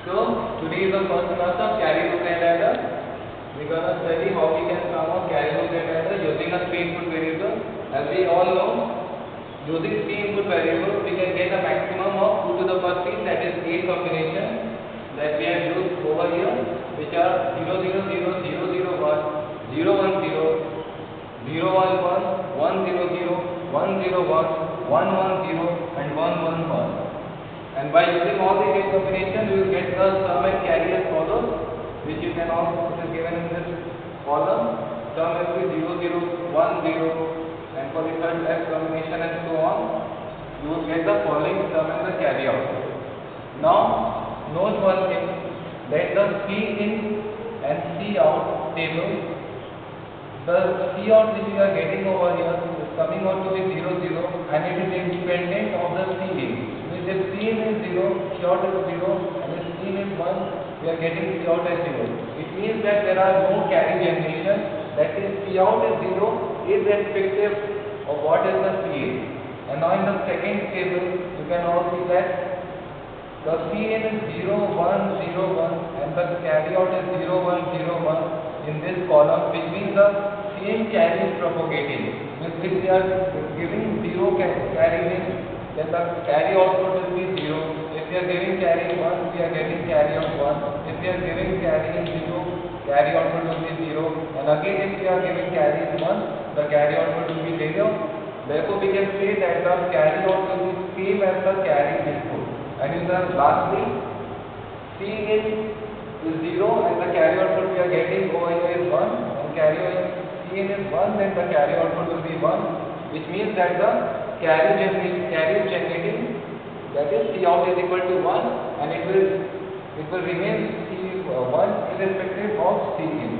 So today is the first class of carry look and adder. We're gonna study how we can come out carry look and adder using a three input variable. As we all know, using three input variable, we can get a maximum of 2 to the power 3, that is 8 combinations that we have used over here, which are 0 0 0 0 0 1 0 1 0 0 1 1 1 0 0 1 0 1 1 1 0 and 1 1 1. And by using all these 8 combinations, we will get the sum and carry as follows, which you can also, it is given in this column. Sum will be 0 0 1 0, and for the third F combination and so on, you will get the following sum and the carry out. Now, note one thing, that the C in and C out table, the C out which we are getting over here is coming out to be 0 0, and it is independent of the C in. If C in is 0, C out is 0, and if C in is 1, we are getting C out as 0. It means that there are no carry generation, that is C out is 0 irrespective of what is the C in. And now in the second table, you can all see that the C in is 0 1 0 1 and the carry out is 0 1 0 1 in this column, which means the same carry is propagating. If we are giving 0 carry in, then the carry output will be 0. If we are giving carry 1, we are getting carry out 1. If we are giving carry in 0, carry output will be 0. And again, if we are giving carry in 1, the carry output will be 0. Therefore, we can say that the carry out will be same as the carry input. And in the lastly, C in is 0 and the carry output we are getting over here is 1. And C in is 1, then the carry output will be 1, which means that the carry is generating, that is C out is equal to 1, and it will remain C1 irrespective of C in.